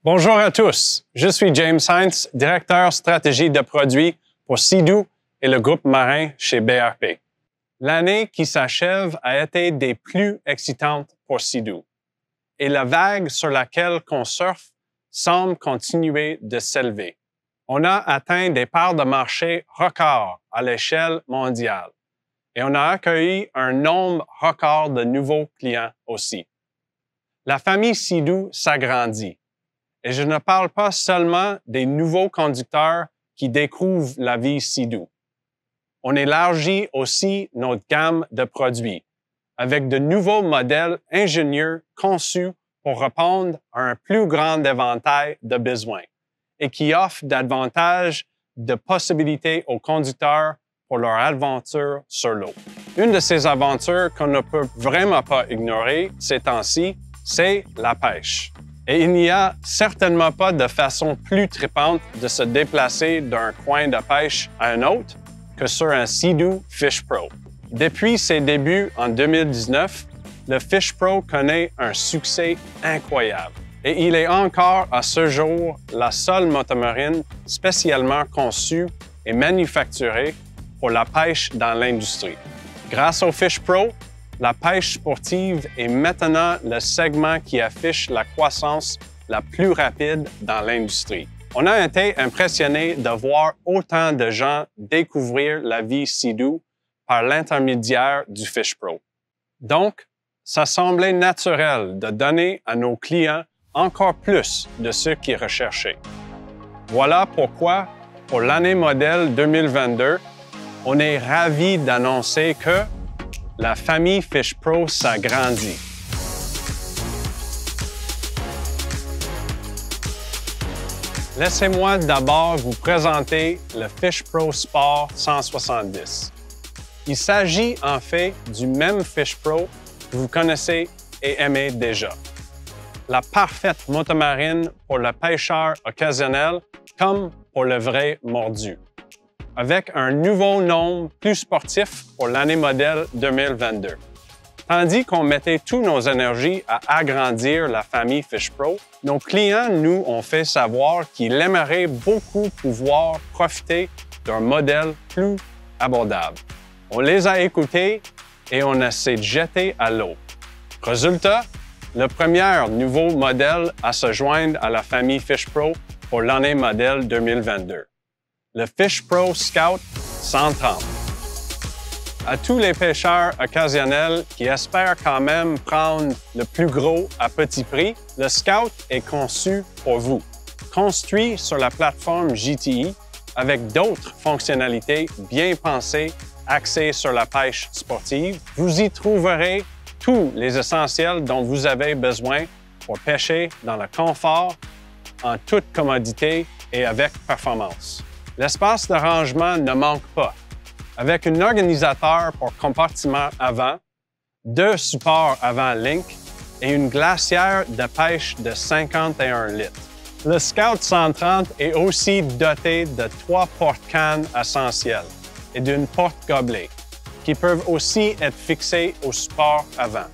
Bonjour à tous, je suis James Heinz, directeur stratégie de produits pour Sea-Doo et le groupe marin chez BRP. L'année qui s'achève a été des plus excitantes pour Sea-Doo et la vague sur laquelle on surfe semble continuer de s'élever. On a atteint des parts de marché records à l'échelle mondiale et on a accueilli un nombre record de nouveaux clients aussi. La famille Sea-Doo s'agrandit. Et je ne parle pas seulement des nouveaux conducteurs qui découvrent la vie Sea-Doo. On élargit aussi notre gamme de produits avec de nouveaux modèles ingénieux conçus pour répondre à un plus grand éventail de besoins et qui offrent davantage de possibilités aux conducteurs pour leur aventure sur l'eau. Une de ces aventures qu'on ne peut vraiment pas ignorer ces temps-ci, c'est la pêche. Et il n'y a certainement pas de façon plus tripante de se déplacer d'un coin de pêche à un autre que sur un Sea-Doo Fish Pro. Depuis ses débuts en 2019, le Fish Pro connaît un succès incroyable. Et il est encore à ce jour la seule motomarine spécialement conçue et manufacturée pour la pêche dans l'industrie. Grâce au Fish Pro, la pêche sportive est maintenant le segment qui affiche la croissance la plus rapide dans l'industrie. On a été impressionné de voir autant de gens découvrir la vie Sea-Doo par l'intermédiaire du Fish Pro. Donc, ça semblait naturel de donner à nos clients encore plus de ce qu'ils recherchaient. Voilà pourquoi, pour l'année modèle 2022, on est ravis d'annoncer que la famille Fish Pro s'agrandit. Laissez-moi d'abord vous présenter le Fish Pro Sport 170. Il s'agit en fait du même Fish Pro que vous connaissez et aimez déjà. La parfaite motomarine pour le pêcheur occasionnel comme pour le vrai mordu, avec un nouveau nom plus sportif pour l'année modèle 2022. Tandis qu'on mettait toutes nos énergies à agrandir la famille Fish Pro, nos clients nous ont fait savoir qu'ils aimeraient beaucoup pouvoir profiter d'un modèle plus abordable. On les a écoutés et on s'est jeté à l'eau. Résultat, le premier nouveau modèle à se joindre à la famille Fish Pro pour l'année modèle 2022. Le Fish Pro Scout 130. À tous les pêcheurs occasionnels qui espèrent quand même prendre le plus gros à petit prix, le Scout est conçu pour vous. Construit sur la plateforme GTI avec d'autres fonctionnalités bien pensées axées sur la pêche sportive, vous y trouverez tous les essentiels dont vous avez besoin pour pêcher dans le confort, en toute commodité et avec performance. L'espace de rangement ne manque pas. Avec un organisateur pour compartiment avant, 2 supports avant Link et une glacière de pêche de 51 litres. Le Scout 130 est aussi doté de 3 porte-cannes essentielles et d'une porte-gobelet qui peuvent aussi être fixées au support avant.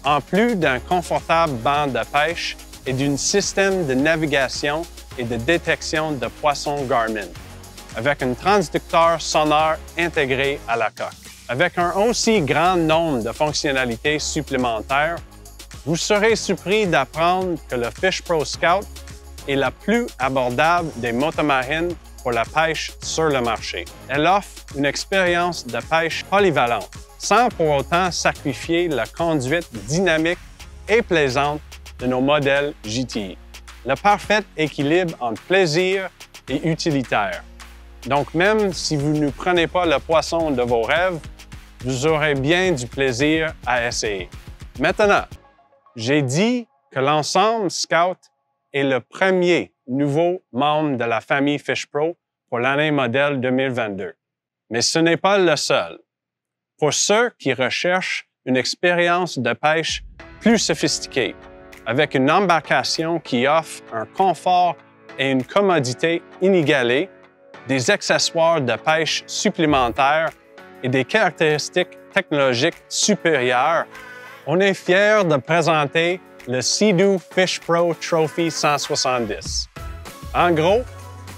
En plus d'un confortable banc de pêche et d'un système de navigation et de détection de poissons Garmin, avec un transducteur sonore intégré à la coque. Avec un aussi grand nombre de fonctionnalités supplémentaires, vous serez surpris d'apprendre que le Fish Pro Scout est la plus abordable des motomarines pour la pêche sur le marché. Elle offre une expérience de pêche polyvalente, sans pour autant sacrifier la conduite dynamique et plaisante de nos modèles GTI. Le parfait équilibre entre plaisir et utilitaire. Donc, même si vous ne prenez pas le poisson de vos rêves, vous aurez bien du plaisir à essayer. Maintenant, j'ai dit que l'ensemble Scout est le premier nouveau membre de la famille Fish Pro pour l'année modèle 2022. Mais ce n'est pas le seul. Pour ceux qui recherchent une expérience de pêche plus sophistiquée, avec une embarcation qui offre un confort et une commodité inégalée, des accessoires de pêche supplémentaires et des caractéristiques technologiques supérieures, on est fiers de présenter le Sea-Doo Fish Pro Trophy 170. En gros,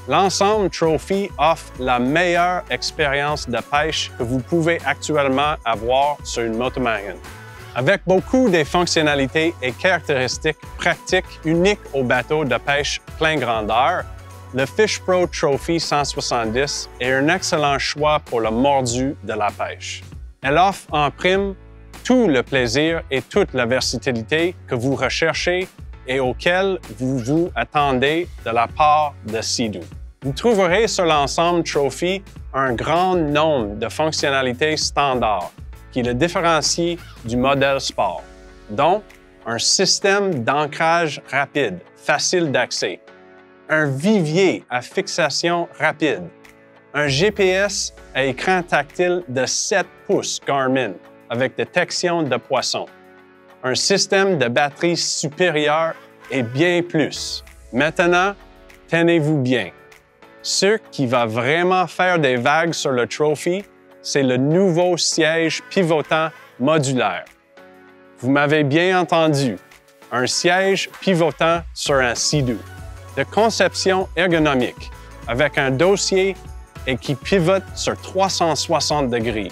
l'ensemble Trophy offre la meilleure expérience de pêche que vous pouvez actuellement avoir sur une motomarine. Avec beaucoup des fonctionnalités et caractéristiques pratiques uniques aux bateaux de pêche plein grandeur, le Fish Pro Trophy 170 est un excellent choix pour le mordu de la pêche. Elle offre en prime tout le plaisir et toute la versatilité que vous recherchez et auquel vous vous attendez de la part de Sea-Doo. Vous trouverez sur l'ensemble Trophy un grand nombre de fonctionnalités standards qui le différencient du modèle sport, dont un système d'ancrage rapide, facile d'accès, un vivier à fixation rapide, un GPS à écran tactile de 7 pouces Garmin avec détection de poissons, un système de batterie supérieur et bien plus. Maintenant, tenez-vous bien. Ce qui va vraiment faire des vagues sur le Trophy, c'est le nouveau siège pivotant modulaire. Vous m'avez bien entendu, un siège pivotant sur un Sea-Doo. De conception ergonomique, avec un dossier et qui pivote sur 360 degrés.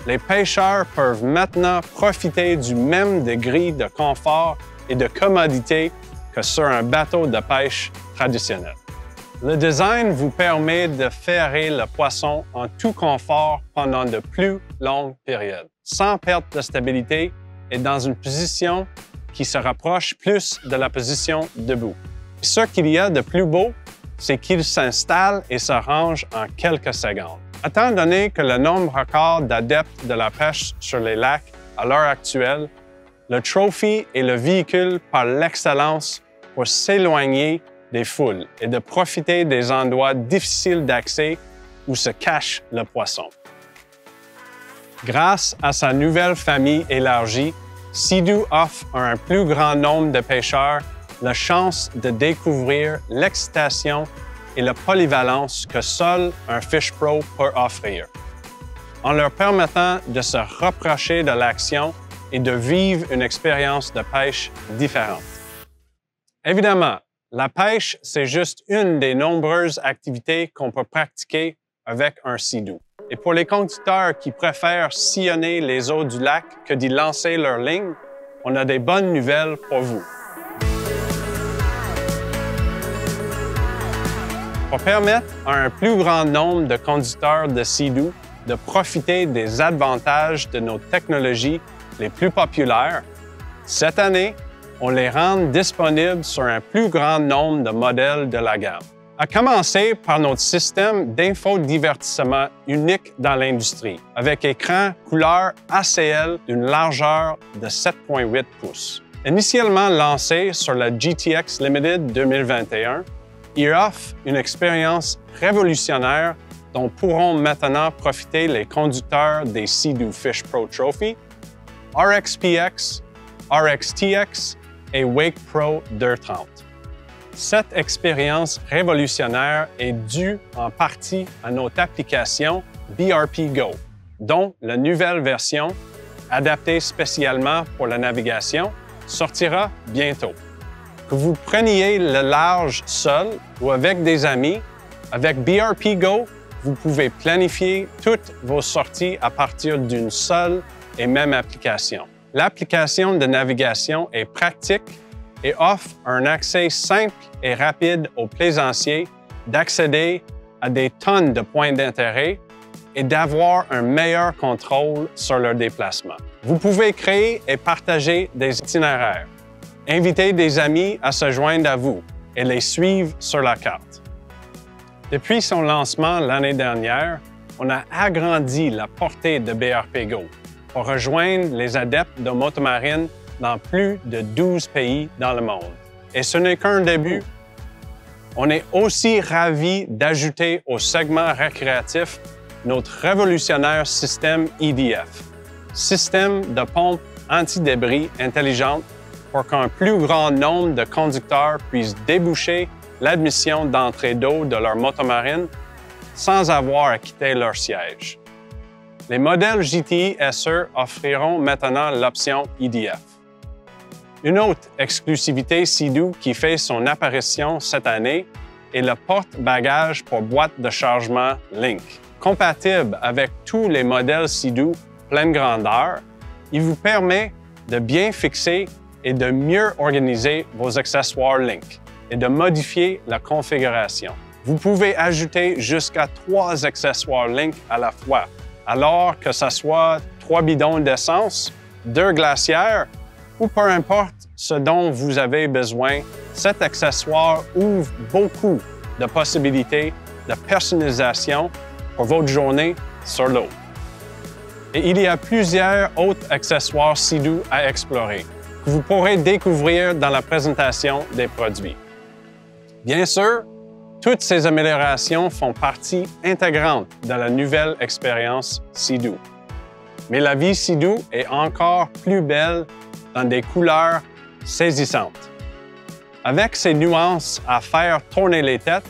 Les pêcheurs peuvent maintenant profiter du même degré de confort et de commodité que sur un bateau de pêche traditionnel. Le design vous permet de ferrer le poisson en tout confort pendant de plus longues périodes, sans perte de stabilité et dans une position qui se rapproche plus de la position debout. Ce qu'il y a de plus beau, c'est qu'il s'installe et se range en quelques secondes. Étant donné que le nombre record d'adeptes de la pêche sur les lacs à l'heure actuelle, le Trophy est le véhicule par l'excellence pour s'éloigner des foules et de profiter des endroits difficiles d'accès où se cache le poisson. Grâce à sa nouvelle famille élargie, Sea-Doo offre à un plus grand nombre de pêcheurs la chance de découvrir l'excitation et la polyvalence que seul un Fish Pro peut offrir, en leur permettant de se rapprocher de l'action et de vivre une expérience de pêche différente. Évidemment, la pêche, c'est juste une des nombreuses activités qu'on peut pratiquer avec un Sea-Doo. Et pour les conducteurs qui préfèrent sillonner les eaux du lac que d'y lancer leur ligne, on a des bonnes nouvelles pour vous. Pour permettre à un plus grand nombre de conducteurs de Sea-Doo de profiter des avantages de nos technologies les plus populaires, cette année, on les rend disponibles sur un plus grand nombre de modèles de la gamme. À commencer par notre système d'infodivertissement unique dans l'industrie, avec écran couleur ACL d'une largeur de 7,8 pouces. Initialement lancé sur la GTX Limited 2021, il offre une expérience révolutionnaire dont pourront maintenant profiter les conducteurs des Sea-Doo Fish Pro Trophy, RXPX, RXTX et Wake Pro 230. Cette expérience révolutionnaire est due en partie à notre application BRP Go, dont la nouvelle version, adaptée spécialement pour la navigation, sortira bientôt. Que vous preniez le large seul ou avec des amis, avec BRP Go, vous pouvez planifier toutes vos sorties à partir d'une seule et même application. L'application de navigation est pratique et offre un accès simple et rapide aux plaisanciers d'accéder à des tonnes de points d'intérêt et d'avoir un meilleur contrôle sur leur déplacement. Vous pouvez créer et partager des itinéraires, inviter des amis à se joindre à vous et les suivre sur la carte. Depuis son lancement l'année dernière, on a agrandi la portée de BRP Go pour rejoindre les adeptes de motomarine dans plus de 12 pays dans le monde. Et ce n'est qu'un début. On est aussi ravis d'ajouter au segment récréatif notre révolutionnaire système EDF, système de pompe anti-débris intelligente pour qu'un plus grand nombre de conducteurs puissent déboucher l'admission d'entrée d'eau de leur motomarine sans avoir à quitter leur siège. Les modèles GTI SE offriront maintenant l'option EDF. Une autre exclusivité Sea-Doo qui fait son apparition cette année est le porte-bagages pour boîte de chargement Link. Compatible avec tous les modèles Sea-Doo pleine grandeur, il vous permet de bien fixer et de mieux organiser vos accessoires Link et de modifier la configuration. Vous pouvez ajouter jusqu'à 3 accessoires Link à la fois, alors que ce soit 3 bidons d'essence, 2 glacières ou peu importe ce dont vous avez besoin, cet accessoire ouvre beaucoup de possibilités de personnalisation pour votre journée sur l'eau. Et il y a plusieurs autres accessoires Sea-Doo à explorer que vous pourrez découvrir dans la présentation des produits. Bien sûr, toutes ces améliorations font partie intégrante de la nouvelle expérience Sea-Doo. Mais la vie Sea-Doo est encore plus belle dans des couleurs saisissantes. Avec ses nuances à faire tourner les têtes,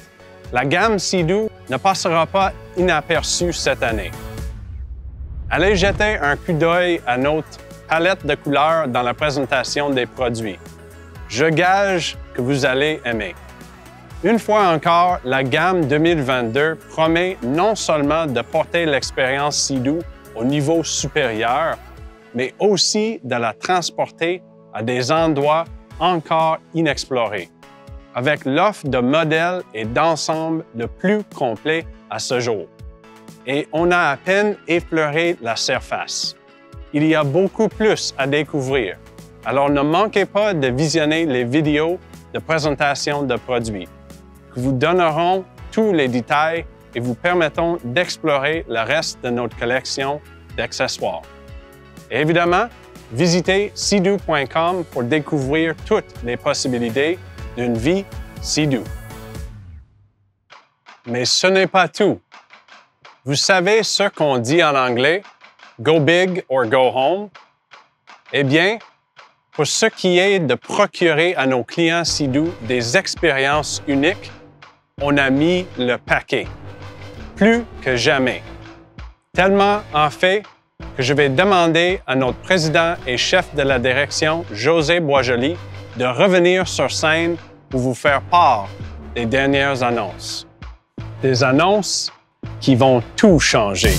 la gamme Sea-Doo ne passera pas inaperçue cette année. Allez jeter un coup d'œil à notre palette de couleurs dans la présentation des produits. Je gage que vous allez aimer. Une fois encore, la gamme 2022 promet non seulement de porter l'expérience Sea-Doo au niveau supérieur, mais aussi de la transporter à des endroits encore inexplorés, avec l'offre de modèles et d'ensembles le plus complet à ce jour. Et on a à peine effleuré la surface. Il y a beaucoup plus à découvrir, alors ne manquez pas de visionner les vidéos de présentation de produits, qui vous donneront tous les détails et vous permettront d'explorer le reste de notre collection d'accessoires. Et évidemment, visitez Sea-Doo.com pour découvrir toutes les possibilités d'une vie Sea-Doo. Mais ce n'est pas tout. Vous savez ce qu'on dit en anglais, « go big or go home ». Eh bien, pour ce qui est de procurer à nos clients Sea-Doo des expériences uniques, on a mis le paquet, plus que jamais. Tellement en fait que je vais demander à notre président et chef de la direction, José Boisjoli, de revenir sur scène pour vous faire part des dernières annonces. Des annonces qui vont tout changer.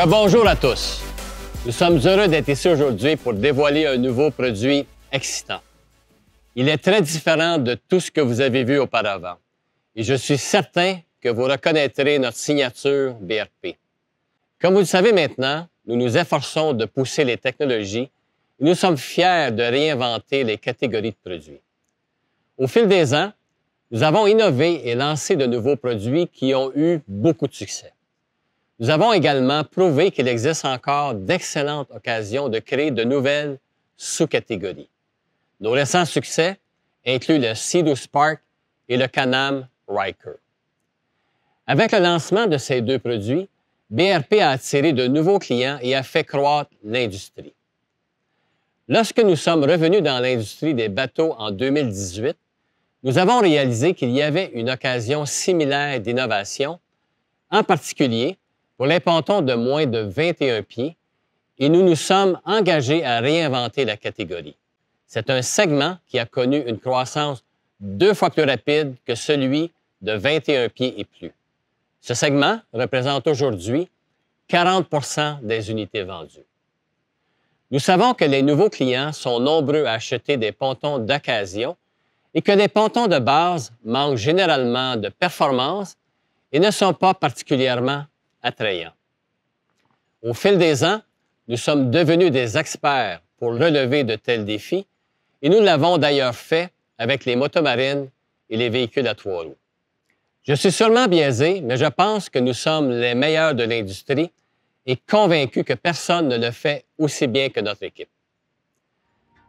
Bonjour à tous. Nous sommes heureux d'être ici aujourd'hui pour dévoiler un nouveau produit excitant. Il est très différent de tout ce que vous avez vu auparavant et je suis certain que vous reconnaîtrez notre signature BRP. Comme vous le savez maintenant, nous nous efforçons de pousser les technologies et nous sommes fiers de réinventer les catégories de produits. Au fil des ans, nous avons innové et lancé de nouveaux produits qui ont eu beaucoup de succès. Nous avons également prouvé qu'il existe encore d'excellentes occasions de créer de nouvelles sous-catégories. Nos récents succès incluent le Sea-Doo Spark et le Can-Am Ryker. Avec le lancement de ces deux produits, BRP a attiré de nouveaux clients et a fait croître l'industrie. Lorsque nous sommes revenus dans l'industrie des bateaux en 2018, nous avons réalisé qu'il y avait une occasion similaire d'innovation, en particulier pour les pontons de moins de 21 pieds, et nous nous sommes engagés à réinventer la catégorie. C'est un segment qui a connu une croissance 2 fois plus rapide que celui de 21 pieds et plus. Ce segment représente aujourd'hui 40 % des unités vendues. Nous savons que les nouveaux clients sont nombreux à acheter des pontons d'occasion et que les pontons de base manquent généralement de performance et ne sont pas particulièrement attrayants. Au fil des ans, nous sommes devenus des experts pour relever de tels défis et nous l'avons d'ailleurs fait avec les motomarines et les véhicules à 3 roues. Je suis sûrement biaisé, mais je pense que nous sommes les meilleurs de l'industrie et convaincu que personne ne le fait aussi bien que notre équipe.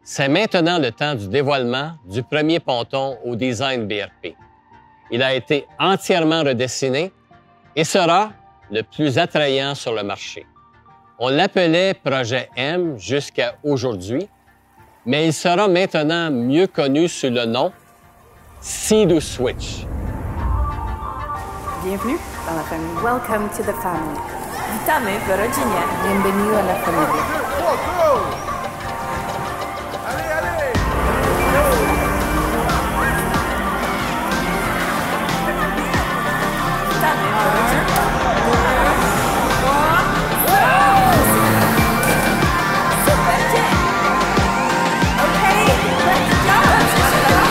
C'est maintenant le temps du dévoilement du premier ponton au design BRP. Il a été entièrement redessiné et sera le plus attrayant sur le marché. On l'appelait Projet M jusqu'à aujourd'hui, mais il sera maintenant mieux connu sous le nom Sea-Doo Switch. Bienvenue dans la famille. Welcome to the family. Witamy w rodzinie. Bienvenue à la familia. Witamy w rodzinie. Super dzień! Okej, let's go!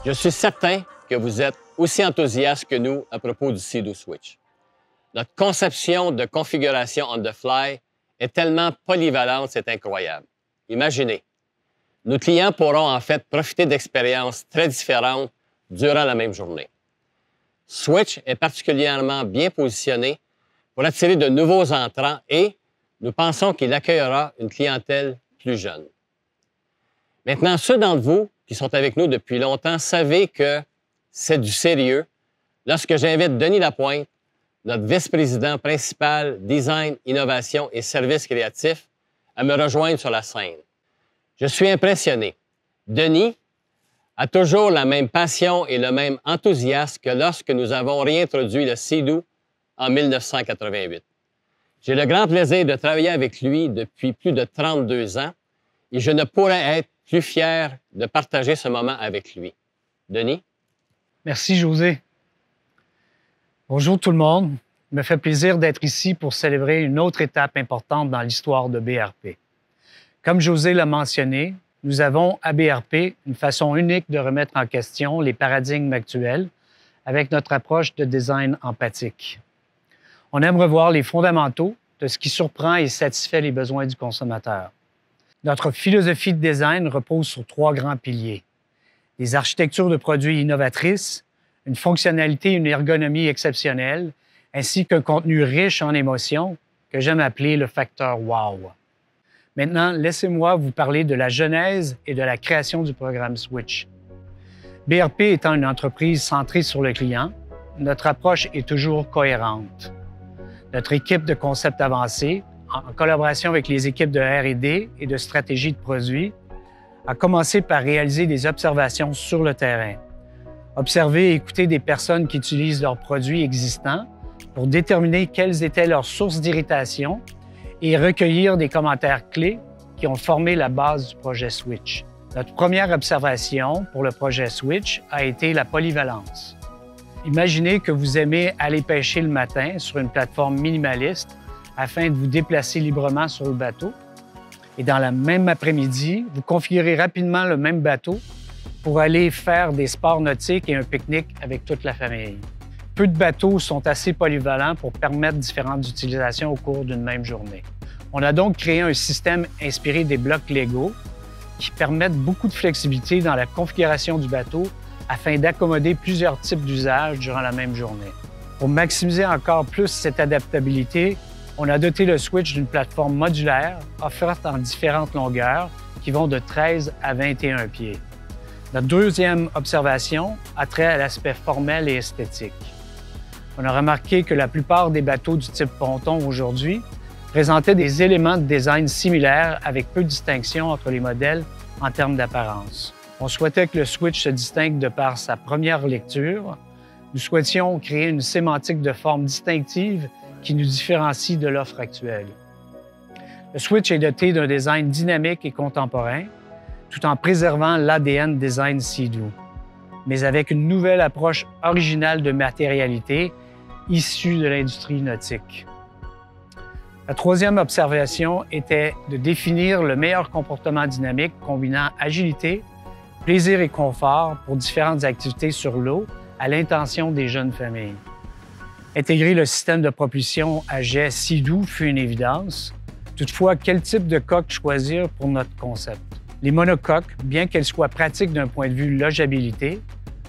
Je suis certain que vous êtes aussi enthousiaste que nous à propos du Sea-Doo Switch. Notre conception de configuration on the fly est tellement polyvalente, c'est incroyable. Imaginez, nos clients pourront en fait profiter d'expériences très différentes durant la même journée. Switch est particulièrement bien positionné pour attirer de nouveaux entrants et nous pensons qu'il accueillera une clientèle plus jeune. Maintenant, ceux d'entre vous qui sont avec nous depuis longtemps savez que c'est du sérieux lorsque j'invite Denis Lapointe, notre vice-président principal Design, Innovation et Services créatifs, à me rejoindre sur la scène. Je suis impressionné. Denis a toujours la même passion et le même enthousiasme que lorsque nous avons réintroduit le Sea-Doo en 1988. J'ai le grand plaisir de travailler avec lui depuis plus de 32 ans et je ne pourrais être plus fier de partager ce moment avec lui. Denis? Merci, José. Bonjour tout le monde. Il me fait plaisir d'être ici pour célébrer une autre étape importante dans l'histoire de BRP. Comme José l'a mentionné, nous avons à BRP une façon unique de remettre en question les paradigmes actuels avec notre approche de design empathique. On aime revoir les fondamentaux de ce qui surprend et satisfait les besoins du consommateur. Notre philosophie de design repose sur 3 grands piliers. Des architectures de produits innovatrices, une fonctionnalité et une ergonomie exceptionnelle, ainsi qu'un contenu riche en émotions que j'aime appeler le facteur wow. Maintenant, laissez-moi vous parler de la genèse et de la création du programme Switch. BRP étant une entreprise centrée sur le client, notre approche est toujours cohérente. Notre équipe de concept avancé, en collaboration avec les équipes de R&D et de stratégie de produits, a commencé par réaliser des observations sur le terrain. Observer et écouter des personnes qui utilisent leurs produits existants pour déterminer quelles étaient leurs sources d'irritation et recueillir des commentaires clés qui ont formé la base du projet Switch. Notre première observation pour le projet Switch a été la polyvalence. Imaginez que vous aimez aller pêcher le matin sur une plateforme minimaliste afin de vous déplacer librement sur le bateau. Et dans la même après-midi, vous configurez rapidement le même bateau pour aller faire des sports nautiques et un pique-nique avec toute la famille. Peu de bateaux sont assez polyvalents pour permettre différentes utilisations au cours d'une même journée. On a donc créé un système inspiré des blocs Lego qui permettent beaucoup de flexibilité dans la configuration du bateau afin d'accommoder plusieurs types d'usages durant la même journée. Pour maximiser encore plus cette adaptabilité, On a doté le Switch d'une plateforme modulaire offerte en différentes longueurs qui vont de 13 à 21 pieds. Notre deuxième observation a trait à l'aspect formel et esthétique. On a remarqué que la plupart des bateaux du type ponton aujourd'hui présentaient des éléments de design similaires avec peu de distinction entre les modèles en termes d'apparence. On souhaitait que le Switch se distingue de par sa première lecture. Nous souhaitions créer une sémantique de forme distinctive qui nous différencie de l'offre actuelle. Le Switch est doté d'un design dynamique et contemporain, tout en préservant l'ADN design Sea-Doo, mais avec une nouvelle approche originale de matérialité issue de l'industrie nautique. La troisième observation était de définir le meilleur comportement dynamique combinant agilité, plaisir et confort pour différentes activités sur l'eau à l'intention des jeunes familles. Intégrer le système de propulsion à jet Sea-Doo fut une évidence. Toutefois, quel type de coque choisir pour notre concept? Les monocoques, bien qu'elles soient pratiques d'un point de vue logeabilité,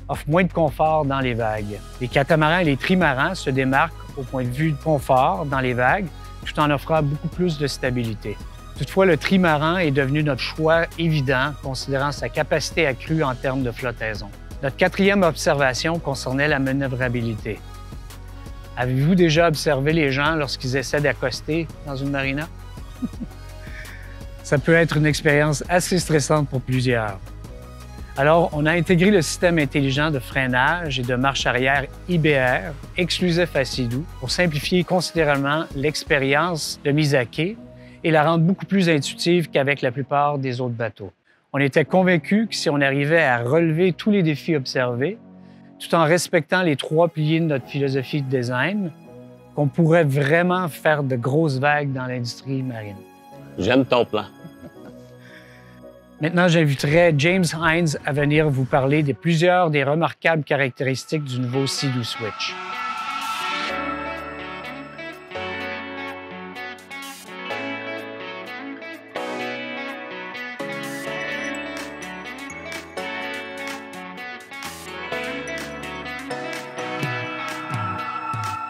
offrent moins de confort dans les vagues. Les catamarans et les trimarans se démarquent au point de vue de confort dans les vagues, tout en offrant beaucoup plus de stabilité. Toutefois, le trimaran est devenu notre choix évident, considérant sa capacité accrue en termes de flottaison. Notre quatrième observation concernait la manœuvrabilité. Avez-vous déjà observé les gens lorsqu'ils essaient d'accoster dans une marina? Ça peut être une expérience assez stressante pour plusieurs. Alors, on a intégré le système intelligent de freinage et de marche arrière IBR, exclusif à Sea-Doo, pour simplifier considérablement l'expérience de mise à quai et la rendre beaucoup plus intuitive qu'avec la plupart des autres bateaux. On était convaincus que si on arrivait à relever tous les défis observés, tout en respectant les 3 piliers de notre philosophie de design, qu'on pourrait vraiment faire de grosses vagues dans l'industrie marine. J'aime ton plan. Maintenant, j'inviterai James Hines à venir vous parler de plusieurs des remarquables caractéristiques du nouveau Sea-Doo Switch.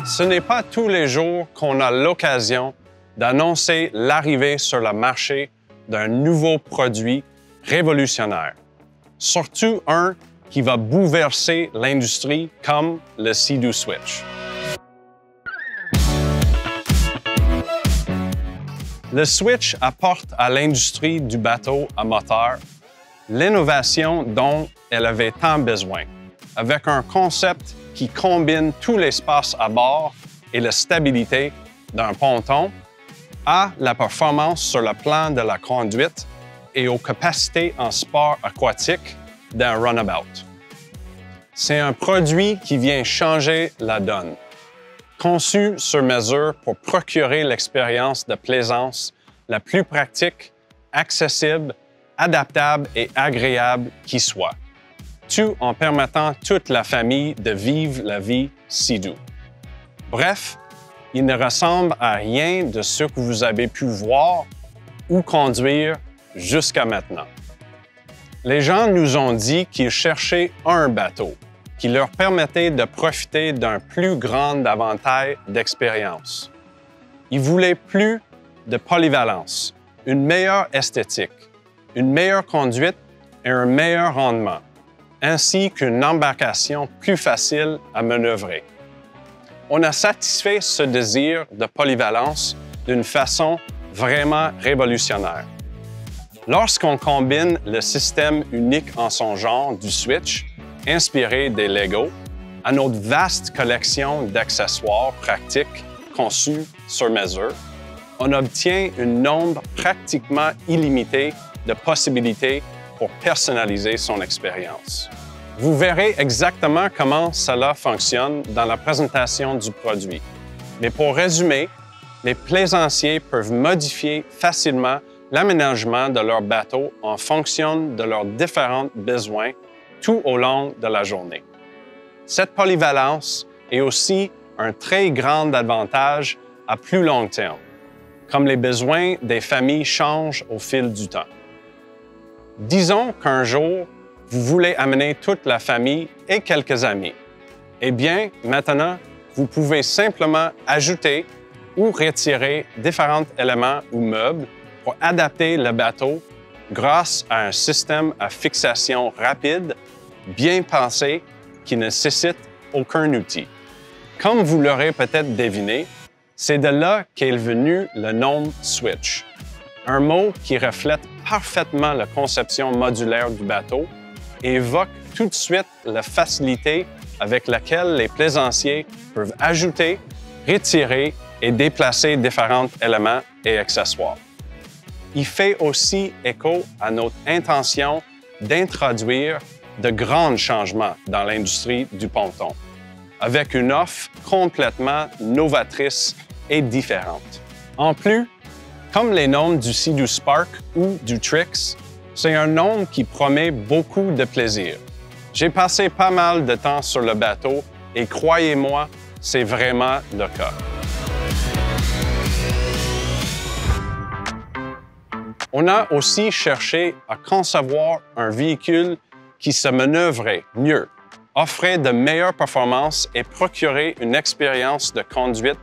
Ce n'est pas tous les jours qu'on a l'occasion d'annoncer l'arrivée sur le marché d'un nouveau produit révolutionnaire, surtout un qui va bouleverser l'industrie comme le Sea-Doo Switch. Le Switch apporte à l'industrie du bateau à moteur l'innovation dont elle avait tant besoin, avec un concept qui combine tout l'espace à bord et la stabilité d'un ponton à la performance sur le plan de la conduite et aux capacités en sport aquatique d'un runabout. C'est un produit qui vient changer la donne, conçu sur mesure pour procurer l'expérience de plaisance la plus pratique, accessible, adaptable et agréable qui soit, tout en permettant à toute la famille de vivre la vie Sea-Doo. Bref, il ne ressemble à rien de ce que vous avez pu voir ou conduire jusqu'à maintenant. Les gens nous ont dit qu'ils cherchaient un bateau qui leur permettait de profiter d'un plus grand avantage d'expérience. Ils voulaient plus de polyvalence, une meilleure esthétique, une meilleure conduite et un meilleur rendement, ainsi qu'une embarcation plus facile à manœuvrer. On a satisfait ce désir de polyvalence d'une façon vraiment révolutionnaire. Lorsqu'on combine le système unique en son genre du Switch, inspiré des Lego, à notre vaste collection d'accessoires pratiques conçus sur mesure, on obtient un nombre pratiquement illimité de possibilités pour personnaliser son expérience. Vous verrez exactement comment cela fonctionne dans la présentation du produit. Mais pour résumer, les plaisanciers peuvent modifier facilement l'aménagement de leur bateau en fonction de leurs différents besoins tout au long de la journée. Cette polyvalence est aussi un très grand avantage à plus long terme, comme les besoins des familles changent au fil du temps. Disons qu'un jour, vous voulez amener toute la famille et quelques amis. Eh bien, maintenant, vous pouvez simplement ajouter ou retirer différents éléments ou meubles pour adapter le bateau grâce à un système à fixation rapide, bien pensé, qui ne nécessite aucun outil. Comme vous l'aurez peut-être deviné, c'est de là qu'est venu le nom Switch, un mot qui reflète parfaitement la conception modulaire du bateau et évoque tout de suite la facilité avec laquelle les plaisanciers peuvent ajouter, retirer et déplacer différents éléments et accessoires. Il fait aussi écho à notre intention d'introduire de grands changements dans l'industrie du ponton, avec une offre complètement novatrice et différente. En plus, comme les noms du Sea-Doo Spark ou du Trix, c'est un nom qui promet beaucoup de plaisir. J'ai passé pas mal de temps sur le bateau et croyez-moi, c'est vraiment le cas. On a aussi cherché à concevoir un véhicule qui se manœuvrait mieux, offrait de meilleures performances et procurait une expérience de conduite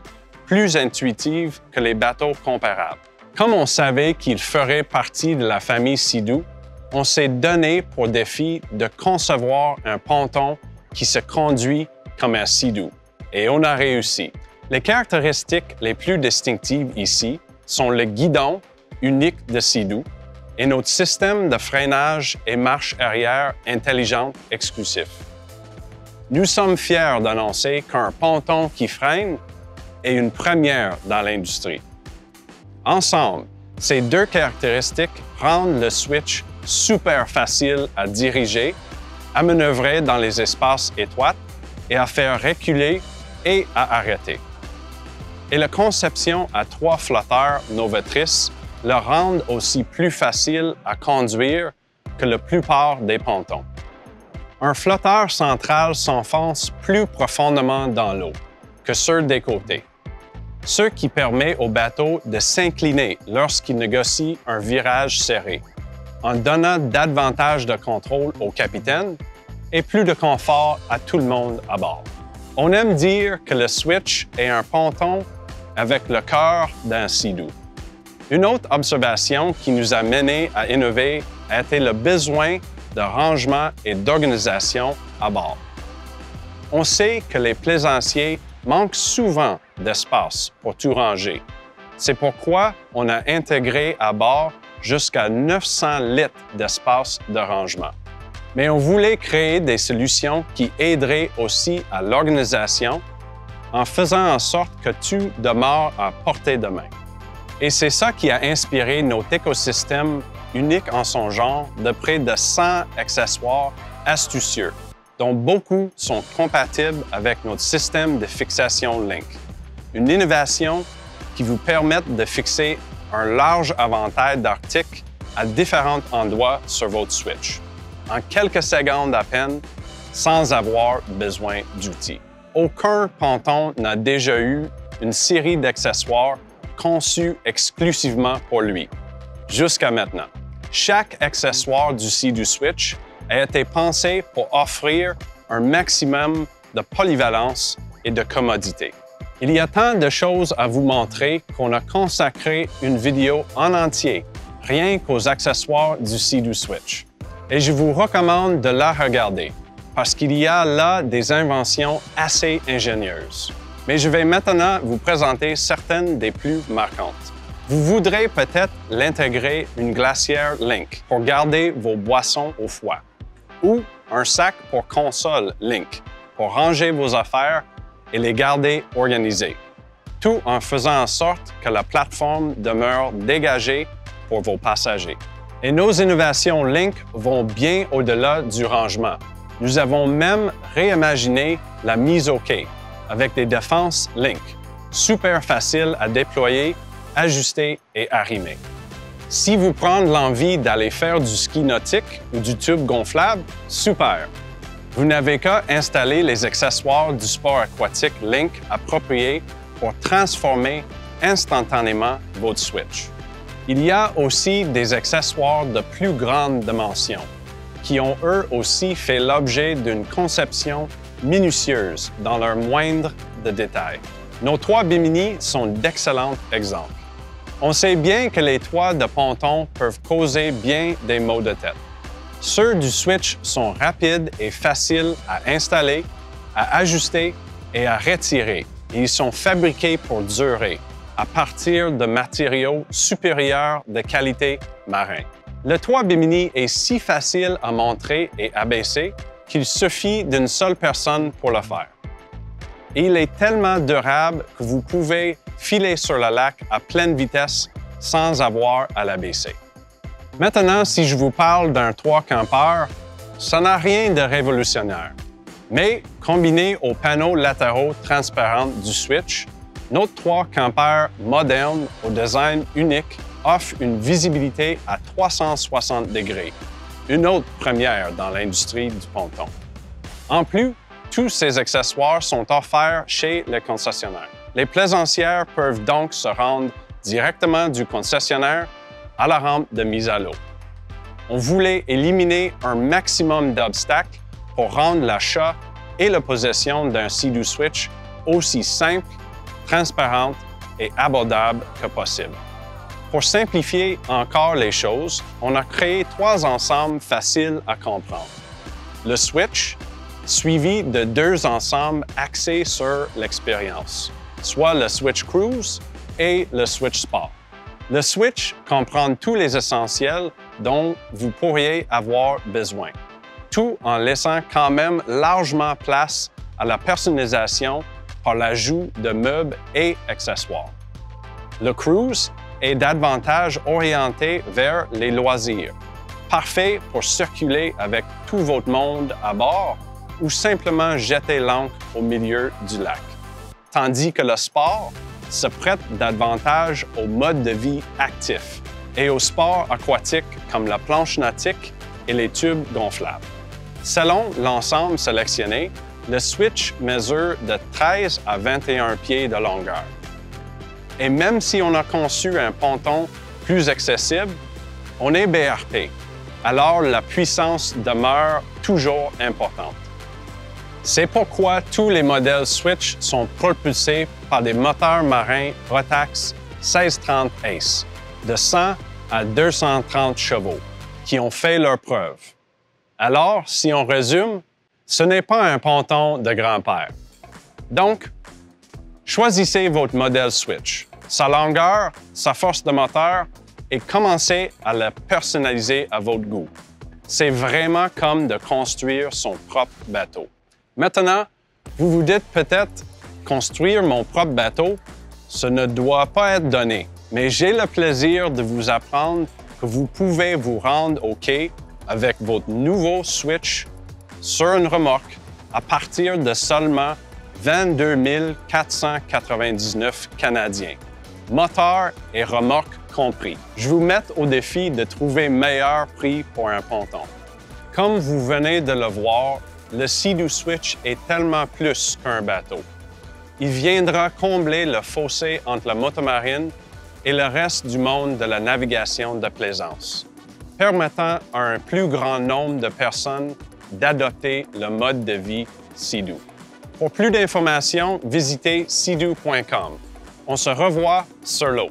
plus intuitive que les bateaux comparables. Comme on savait qu'il ferait partie de la famille Sea-Doo, on s'est donné pour défi de concevoir un ponton qui se conduit comme un Sea-Doo. Et on a réussi. Les caractéristiques les plus distinctives ici sont le guidon unique de Sea-Doo et notre système de freinage et marche arrière intelligente exclusif. Nous sommes fiers d'annoncer qu'un ponton qui freine est une première dans l'industrie. Ensemble, ces deux caractéristiques rendent le Switch super facile à diriger, à manœuvrer dans les espaces étroits et à faire reculer et à arrêter. Et la conception à 3 flotteurs novatrices le rendent aussi plus facile à conduire que la plupart des pontons. Un flotteur central s'enfonce plus profondément dans l'eau que ceux des côtés, ce qui permet au bateau de s'incliner lorsqu'il négocie un virage serré, en donnant davantage de contrôle au capitaine et plus de confort à tout le monde à bord. On aime dire que le Switch est un ponton avec le cœur d'un Sea-Doo. Une autre observation qui nous a mené à innover a été le besoin de rangement et d'organisation à bord. On sait que les plaisanciers manquent souvent d'espace pour tout ranger. C'est pourquoi on a intégré à bord jusqu'à 900 litres d'espace de rangement. Mais on voulait créer des solutions qui aideraient aussi à l'organisation en faisant en sorte que tout demeure à portée de main. Et c'est ça qui a inspiré notre écosystème unique en son genre de près de 100 accessoires astucieux, dont beaucoup sont compatibles avec notre système de fixation Link, une innovation qui vous permet de fixer un large éventail d'articles à différents endroits sur votre Switch, en quelques secondes à peine, sans avoir besoin d'outils. Aucun ponton n'a déjà eu une série d'accessoires conçus exclusivement pour lui, jusqu'à maintenant. Chaque accessoire du Sea-Doo Switch a été pensé pour offrir un maximum de polyvalence et de commodité. Il y a tant de choses à vous montrer qu'on a consacré une vidéo en entier rien qu'aux accessoires du Sea-Doo Switch. Et je vous recommande de la regarder parce qu'il y a là des inventions assez ingénieuses. Mais je vais maintenant vous présenter certaines des plus marquantes. Vous voudrez peut-être l'intégrer une glacière Link pour garder vos boissons au froid ou un sac pour console Link pour ranger vos affaires et les garder organisées, tout en faisant en sorte que la plateforme demeure dégagée pour vos passagers. Et nos innovations Link vont bien au-delà du rangement. Nous avons même réimaginé la mise au quai avec des défenses Link, super faciles à déployer, ajuster et arrimer. Si vous prenez l'envie d'aller faire du ski nautique ou du tube gonflable, super! Vous n'avez qu'à installer les accessoires du sport aquatique Link appropriés pour transformer instantanément votre Switch. Il y a aussi des accessoires de plus grande dimension qui ont eux aussi fait l'objet d'une conception minutieuse dans leur moindre de détails. Nos toits Bimini sont d'excellents exemples. On sait bien que les toits de ponton peuvent causer bien des maux de tête. Ceux du Switch sont rapides et faciles à installer, à ajuster et à retirer. Et ils sont fabriqués pour durer, à partir de matériaux supérieurs de qualité marin. Le toit Bimini est si facile à montrer et abaisser qu'il suffit d'une seule personne pour le faire. Et il est tellement durable que vous pouvez filer sur le lac à pleine vitesse sans avoir à l'abaisser. Maintenant, si je vous parle d'un toit campeur, ça n'a rien de révolutionnaire. Mais combiné aux panneaux latéraux transparents du Switch, notre toit campeur moderne au design unique offre une visibilité à 360 degrés, une autre première dans l'industrie du ponton. En plus, tous ces accessoires sont offerts chez le concessionnaire. Les plaisancières peuvent donc se rendre directement du concessionnaire à la rampe de mise à l'eau. On voulait éliminer un maximum d'obstacles pour rendre l'achat et la possession d'un Sea-Doo Switch aussi simple, transparente et abordable que possible. Pour simplifier encore les choses, on a créé 3 ensembles faciles à comprendre. Le Switch, suivi de 2 ensembles axés sur l'expérience, soit le Switch Cruise et le Switch Sport. Le Switch comprend tous les essentiels dont vous pourriez avoir besoin, tout en laissant quand même largement place à la personnalisation par l'ajout de meubles et accessoires. Le Cruise est davantage orienté vers les loisirs, parfait pour circuler avec tout votre monde à bord ou simplement jeter l'ancre au milieu du lac. Tandis que le Sport se prête davantage au mode de vie actif et aux sports aquatiques comme la planche nautique et les tubes gonflables. Selon l'ensemble sélectionné, le Switch mesure de 13 à 21 pieds de longueur. Et même si on a conçu un ponton plus accessible, on est BRP, alors la puissance demeure toujours importante. C'est pourquoi tous les modèles Switch sont propulsés par des moteurs marins Rotax 1630 Ace de 100 à 230 chevaux qui ont fait leur preuve. Alors, si on résume, ce n'est pas un ponton de grand-père. Donc, choisissez votre modèle Switch, sa longueur, sa force de moteur et commencez à le personnaliser à votre goût. C'est vraiment comme de construire son propre bateau. Maintenant, vous vous dites peut-être « construire mon propre bateau, ce ne doit pas être donné », mais j'ai le plaisir de vous apprendre que vous pouvez vous rendre au quai avec votre nouveau Switch sur une remorque à partir de seulement 22 499 canadiens, moteur et remorque compris. Je vous mets au défi de trouver meilleur prix pour un ponton. Comme vous venez de le voir, le Sea-Doo Switch est tellement plus qu'un bateau. Il viendra combler le fossé entre la motomarine et le reste du monde de la navigation de plaisance, permettant à un plus grand nombre de personnes d'adopter le mode de vie Sea-Doo. Pour plus d'informations, visitez seadoo.com. On se revoit sur l'eau.